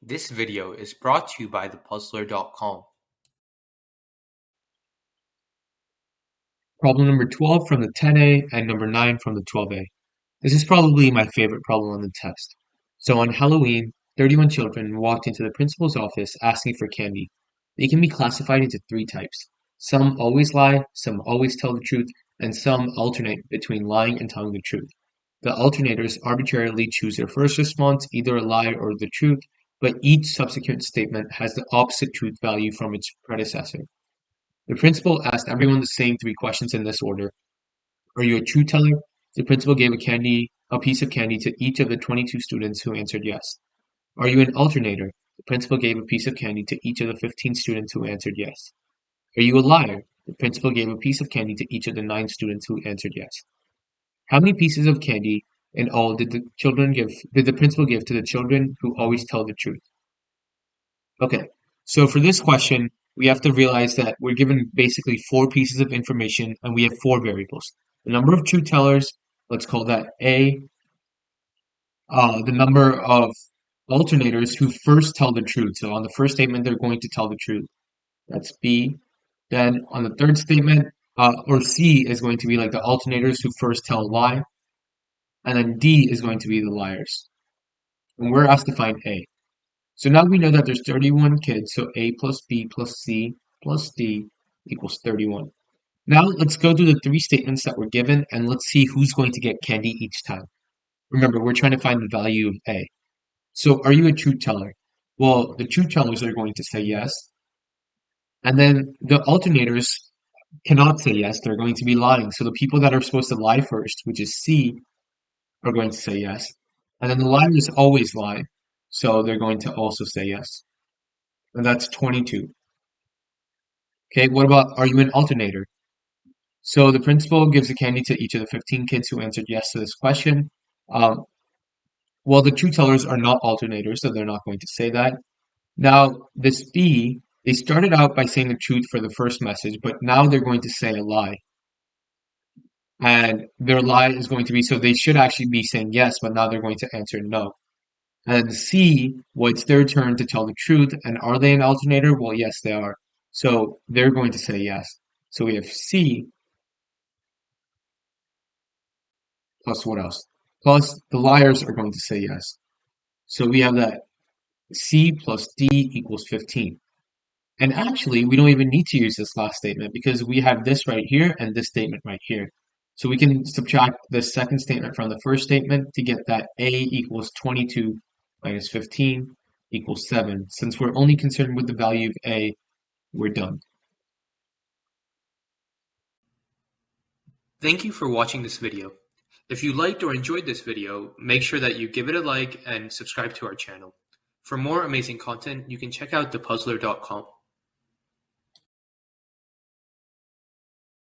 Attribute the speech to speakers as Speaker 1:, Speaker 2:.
Speaker 1: This video is brought to you by thepuzzler.com.
Speaker 2: Problem number 12 from the 10A and number 9 from the 12A. This is probably my favorite problem on the test. So on Halloween, 31 children walked into the principal's office asking for candy. They can be classified into three types. Some always lie, some always tell the truth, and some alternate between lying and telling the truth. The alternators arbitrarily choose their first response, either a lie or the truth, but each subsequent statement has the opposite truth value from its predecessor. The principal asked everyone the same three questions in this order. Are you a truth teller? The principal gave a piece of candy to each of the 22 students who answered yes. Are you an alternator? The principal gave a piece of candy to each of the 15 students who answered yes. Are you a liar? The principal gave a piece of candy to each of the 9 students who answered yes. How many pieces of candy in all did the principal give to the children who always tell the truth? Okay, so for this question, we have to realize that we're given basically 4 pieces of information and we have 4 variables. The number of truth tellers, let's call that A. The number of alternators who first tell the truth. So on the first statement, they're going to tell the truth. That's B. Then on the third statement, or C is going to be like the alternators who first tell a lie. And then D is going to be the liars. And we're asked to find A. So now we know that there's 31 kids, so A plus B plus C plus D equals 31. Now let's go through the 3 statements that were given and let's see who's going to get candy each time. Remember, we're trying to find the value of A. So are you a truth teller? Well, the truth tellers are going to say yes. And then the alternators cannot say yes, they're going to be lying. So the people that are supposed to lie first, which is C, are going to say yes. And then the liars always lie. So they're going to also say yes. And that's 22. Okay, what about, are you an alternator? So the principal gives a candy to each of the 15 kids who answered yes to this question. Well, the truth tellers are not alternators, so they're not going to say that. Now, this B, they started out by saying the truth for the first message, but now they're going to say a lie. And their lie is going to be, so they should actually be saying yes, but now they're going to answer no. And C, well, it's their turn to tell the truth. And are they an alternator? Well, yes, they are. So they're going to say yes. So we have C plus what else? Plus the liars are going to say yes. So we have that C plus D equals 15. And actually, we don't even need to use this last statement because we have this right here and this statement right here. So we can subtract the second statement from the first statement to get that A equals 22 minus 15 equals 7. Since we're only concerned with the value of A, we're done.
Speaker 1: Thank you for watching this video. If you liked or enjoyed this video, make sure that you give it a like and subscribe to our channel. For more amazing content, you can check out thepuzzler.com.